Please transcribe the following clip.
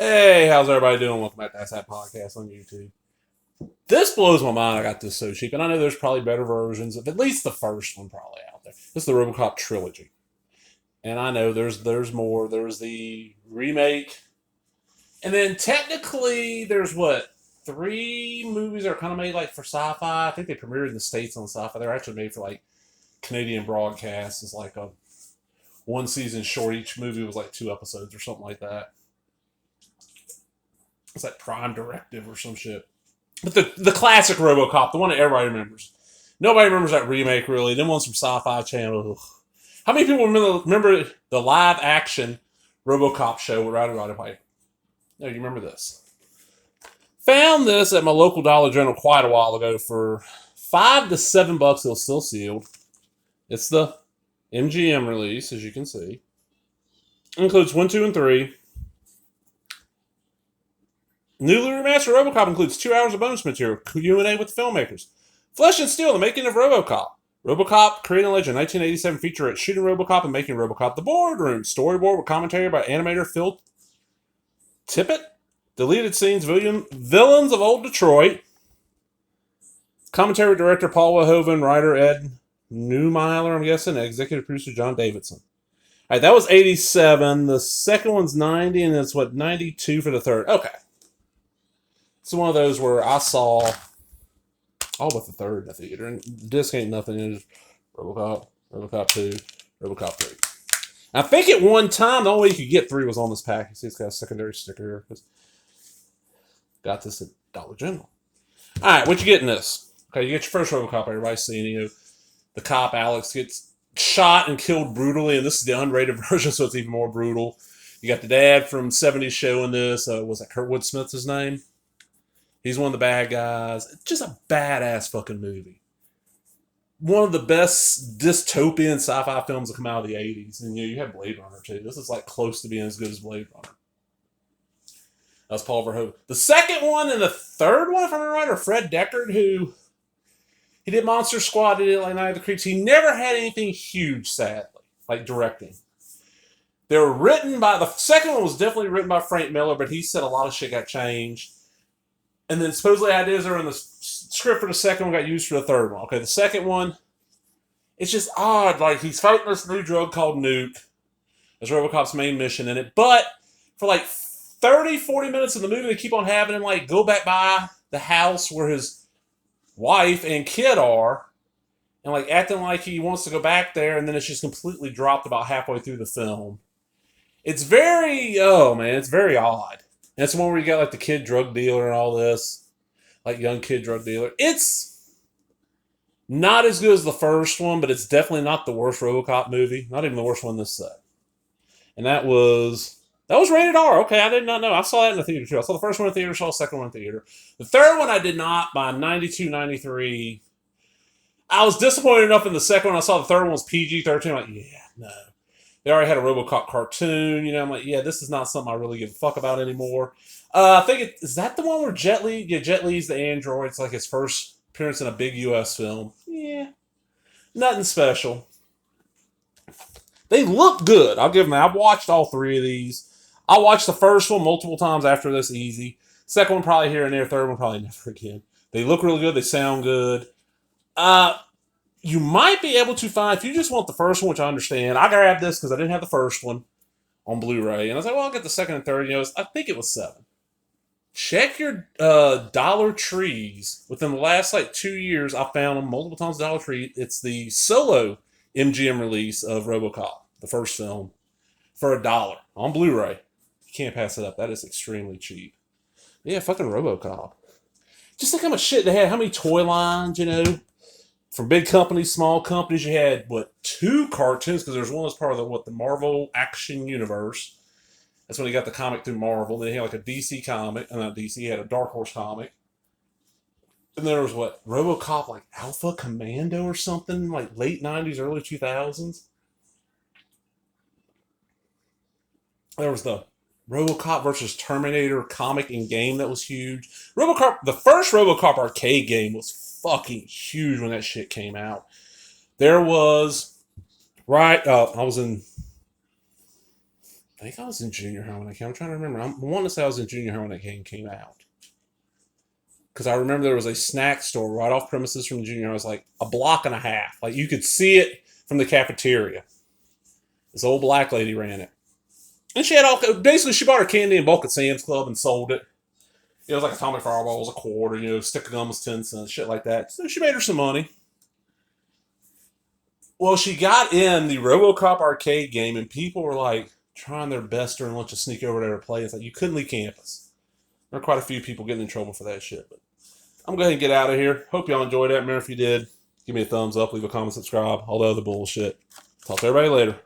Hey, how's everybody doing? Welcome back to That's That Podcast on YouTube. This blows my mind. I got this so cheap, and I know there's probably better versions of at least the first one probably out there. This is the Robocop trilogy, and I know there's more. There's the remake, and then technically there's what three movies that are kind of made like for Sci Fi. I think they premiered in the States on Sci Fi. They're actually made for like Canadian broadcasts. It's like a one season short. Each movie was like 2 episodes or something like that. It's like Prime Directive or some shit. But the classic RoboCop, the one that everybody remembers. Nobody remembers that remake really. Them ones from Sci-Fi Channel. Ugh. Remember remember the live action RoboCop show with Roddy Piper? No, you remember this? Found this at my local Dollar General quite a while ago for $5 to $7. It was still sealed. It's the MGM release, as you can see. It includes 1, 2, and 3. Newly remastered RoboCop includes 2 hours of bonus material, Q&A with the filmmakers. Flesh and Steel, the making of RoboCop. RoboCop, Korean Legend, 1987 feature at Shooting RoboCop and Making RoboCop. The Boardroom, storyboard with commentary by animator Phil Tippett. Deleted scenes, villains of old Detroit. Commentary director Paul Verhoeven, writer Ed Neumeiler, I'm guessing, executive producer John Davidson. All right, that was 87. The second one's 90, and it's 92 for the third. Okay. It's one of those where I saw all but the third in the theater, and the disc ain't nothing. It's RoboCop, RoboCop 2, RoboCop 3. I think at one time, the only way you could get 3 was on this package. See, it's got a secondary sticker here. Got this at Dollar General. All right, what you get in this? Okay, you get your first RoboCop. Everybody's seen it. The cop, Alex, gets shot and killed brutally, and this is the unrated version, so it's even more brutal. You got the dad from 70s show in this. Was that Kurtwood Smith's his name? He's one of the bad guys. It's just a badass fucking movie. One of the best dystopian sci-fi films that come out of the 80s. And you have Blade Runner too. This is like close to being as good as Blade Runner. That's Paul Verhoeven. The second one and the third one, if I remember right, are Fred Deckard, who he did Monster Squad, he did like Night of the Creeps. He never had anything huge, sadly, like directing. They were written by, the second one was definitely written by Frank Miller, but he said a lot of shit got changed. And then supposedly ideas are in the script for the second one got used for the third one. Okay, the second one, it's just odd. Like, he's fighting this new drug called Nuke as RoboCop's main mission in it. But for like 30, 40 minutes of the movie, they keep on having him like go back by the house where his wife and kid are and like acting like he wants to go back there. And then it's just completely dropped about halfway through the film. It's very, oh man, it's very odd. And it's the one where you got like the kid drug dealer and all this. Like young kid drug dealer. It's not as good as the first one, but it's definitely not the worst RoboCop movie. Not even the worst one this set. And that was rated R. Okay, I did not know. I saw that in the theater too. I saw the first one in the theater, saw the second one in the theater. The third one I did not. By 92, 93. I was disappointed enough in the second one. I saw the third one was PG-13. I'm like, yeah, no. They already had a RoboCop cartoon, I'm like, yeah, this is not something I really give a fuck about anymore. I think is that the one where Jet Li? Yeah, Jet Li's the android. It's like his first appearance in a big U.S. film. Yeah, nothing special. They look good. I'll give them that. I've watched all 3 of these. I watched the first one multiple times after this, easy. Second one probably here and there. Third one probably never again. They look really good. They sound good. You might be able to find, if you just want the first one, which I understand. I grabbed this because I didn't have the first one on Blu Ray. And I was like, well, I'll get the second and third. I think it was $7. Check your Dollar Trees. Within the last like 2 years, I found them multiple times at Dollar Tree. It's the solo MGM release of RoboCop, the first film, for $1 on Blu Ray. You can't pass it up. That is extremely cheap. Yeah, fucking RoboCop. Just think how much shit they had. How many toy lines, from big companies, small companies. You had, 2 cartoons, because there's one that's part of the Marvel Action Universe. That's when he got the comic through Marvel. Then he had like a DC comic. Not DC, he had a Dark Horse comic. And there was RoboCop, like Alpha Commando or something, like late 90s, early 2000s. There was the RoboCop versus Terminator comic and game that was huge. RoboCop, the first RoboCop arcade game was fucking huge when that shit came out. There was, I was in think I was in junior high when it came. I'm trying to remember. I want to say I was in junior high when that game came out. Because I remember there was a snack store right off premises from the junior high. It was like a block and a half. Like you could see it from the cafeteria. This old black lady ran it. And she had all, basically she bought her candy in bulk at Sam's Club and sold it. It was like Atomic Fireball was a quarter, stick of gum was 10 cents, shit like that. So she made her some money. Well, she got in the Robocop arcade game and people were like trying their best during lunch to sneak over there to play. It's like you couldn't leave campus. There are quite a few people getting in trouble for that shit, but I'm going to go ahead and get out of here. Hope y'all enjoyed that. Remember, if you did, give me a thumbs up, leave a comment, subscribe, all the other bullshit. Talk to everybody later.